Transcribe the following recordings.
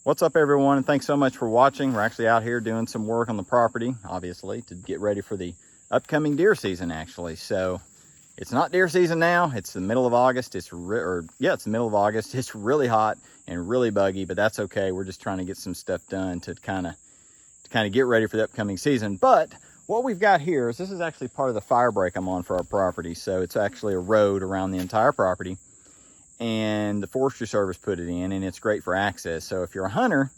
What's up, everyone, and thanks so much for watching. We're actually out here doing some work on the property, obviously, to get ready for the upcoming deer season, actually. So it's not deer season now. It's the middle of August. It's the middle of August. It's really hot and really buggy, but that's okay. We're just trying to get some stuff done to kind of get ready for the upcoming season. But what we've got here is this is actually part of the fire break I'm on for our property. So it's actually a road around the entire property, and the Forestry Service put it in, and it's great for access. So if you're a hunter,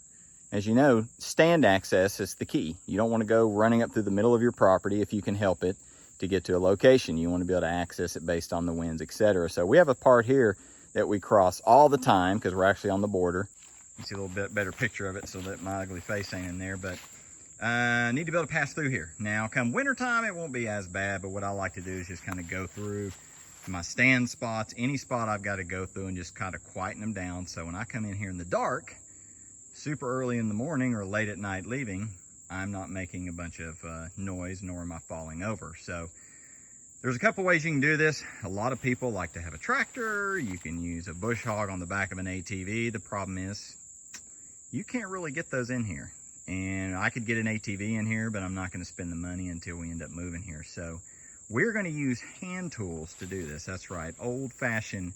as you know, stand access is the key. You don't want to go running up through the middle of your property if you can help it to get to a location. You want to be able to access it based on the winds, etc. So we have a part here that we cross all the time because we're actually on the border. You see a little bit better picture of it so that my ugly face ain't in there, but need to be able to pass through here. Now, come wintertime, it won't be as bad, but what I like to do is just kind of go through my stand spots, any spot I've got to go through, and just kind of quieten them down. So when I come in here in the dark, super early in the morning or late at night leaving, I'm not making a bunch of noise, nor am I falling over. So there's a couple ways you can do this. A lot of people like to have a tractor. You can use a bush hog on the back of an ATV. The problem is you can't really get those in here. And I could get an ATV in here, but I'm not going to spend the money until we end up moving here. So we're going to use hand tools to do this. That's right, old-fashioned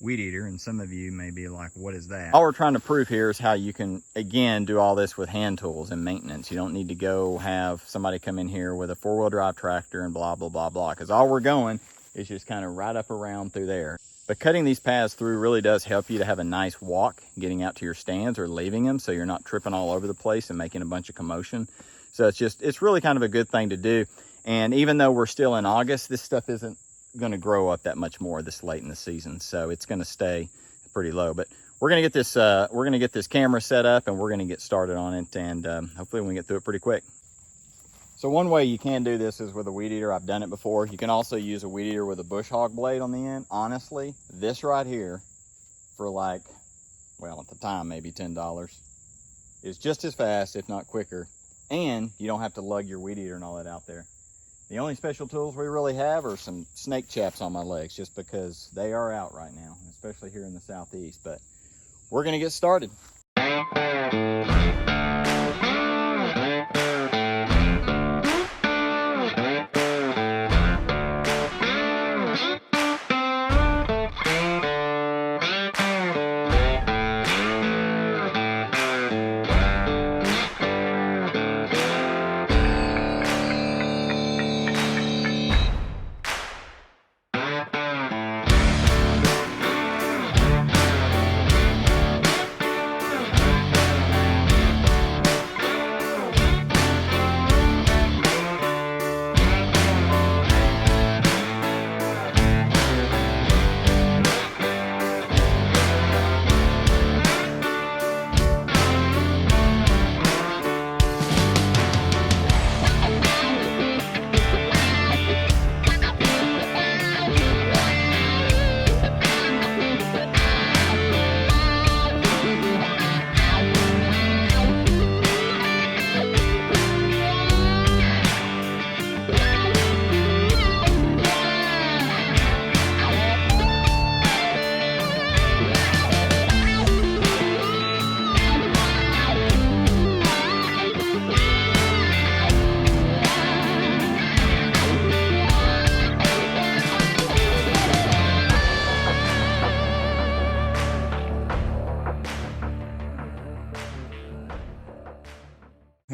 weed eater. And some of you may be like, what is that? All we're trying to prove here is how you can, again, do all this with hand tools and maintenance. You don't need to go have somebody come in here with a four-wheel drive tractor and blah, blah, blah, blah, because all we're going is just kind of right up around through there. But cutting these paths through really does help you to have a nice walk getting out to your stands or leaving them, so you're not tripping all over the place and making a bunch of commotion. So it's really kind of a good thing to do. And even though we're still in August, this stuff isn't going to grow up that much more this late in the season. So it's going to stay pretty low. But we're going to get this camera set up, and we're going to get started on it. And hopefully we can get through it pretty quick. So one way you can do this is with a weed eater. I've done it before. You can also use a weed eater with a bush hog blade on the end. Honestly, this right here for like, well, at the time, maybe $10 is just as fast, if not quicker. And you don't have to lug your weed eater and all that out there. The only special tools we really have are some snake chaps on my legs, just because they are out right now, especially here in the southeast. But we're going to get started.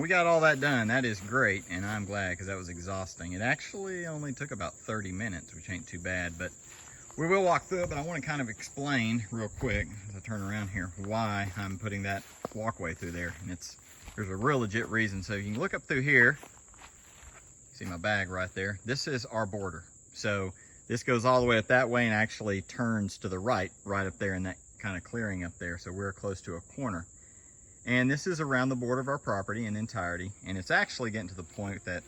We got all that done. That is great, and I'm glad, because that was exhausting. It actually only took about 30 minutes, which ain't too bad, but we will walk through it. But I want to kind of explain real quick as I turn around here why I'm putting that walkway through there. And there's a real legit reason. So you can look up through here, see my bag right there. This is our border. So this goes all the way up that way and actually turns to the right up there in that kind of clearing up there. So we're close to a corner. And this is around the border of our property in entirety. And it's actually getting to the point that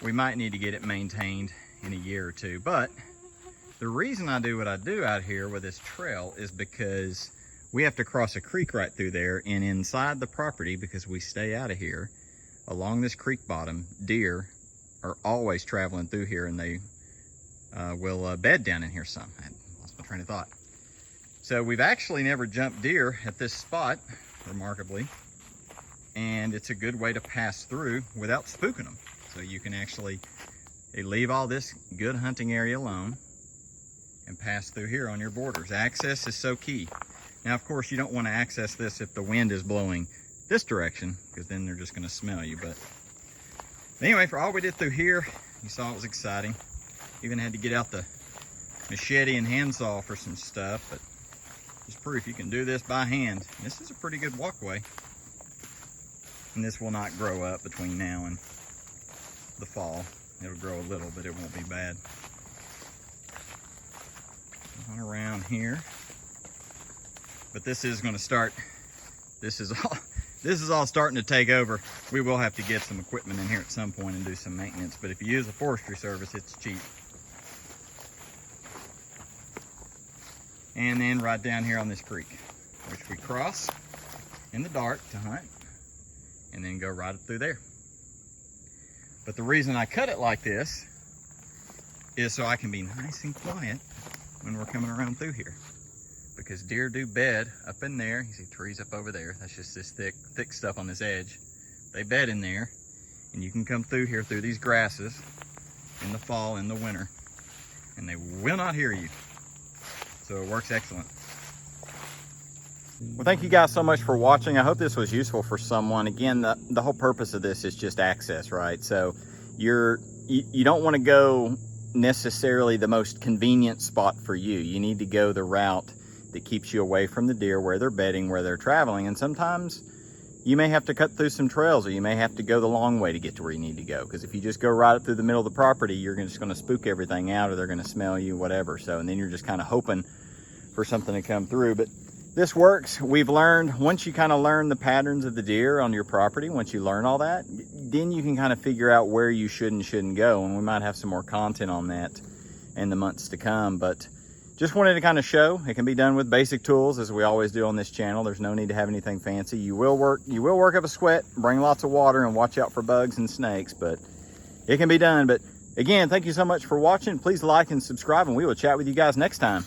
we might need to get it maintained in a year or two. But the reason I do what I do out here with this trail is because we have to cross a creek right through there. And inside the property, because we stay out of here, along this creek bottom, deer are always traveling through here, and they will bed down in here some. I lost my train of thought. So we've actually never jumped deer at this spot remarkably. And it's a good way to pass through without spooking them. So you can actually leave all this good hunting area alone and pass through here on your borders. Access is so key. Now, of course, you don't want to access this if the wind is blowing this direction, because then they're just going to smell you. But anyway, for all we did through here, you saw it was exciting. Even had to get out the machete and handsaw for some stuff, but just proof you can do this by hand. This is a pretty good walkway. And this will not grow up between now and the fall. It'll grow a little, but it won't be bad. On around here. But this is going to start, this is all starting to take over. We will have to get some equipment in here at some point and do some maintenance, but if you use the forestry service, it's cheap. And then right down here on this creek, which we cross in the dark to hunt, and then go right up through there. But the reason I cut it like this is so I can be nice and quiet when we're coming around through here. Because deer do bed up in there. You see trees up over there. That's just this thick stuff on this edge. They bed in there, and you can come through here through these grasses in the fall, in the winter, and they will not hear you. So it works excellent. Well, thank you guys so much for watching. I hope this was useful for someone. Again, the whole purpose of this is just access, right? So you don't want to go necessarily the most convenient spot for you. You need to go the route that keeps you away from the deer, where they're bedding, where they're traveling. And sometimes you may have to cut through some trails, or you may have to go the long way to get to where you need to go. Because if you just go right up through the middle of the property, you're just going to spook everything out, or they're going to smell you, whatever. So, and then you're just kind of hoping for something to come through. But this works. We've learned, once you kind of learn the patterns of the deer on your property, once you learn all that, then you can kind of figure out where you should and shouldn't go. And we might have some more content on that in the months to come. But just wanted to kind of show it can be done with basic tools, as we always do on this channel. There's no need to have anything fancy. You will work up a sweat, bring lots of water, and watch out for bugs and snakes, but it can be done. But again, thank you so much for watching. Please like and subscribe, and we will chat with you guys next time.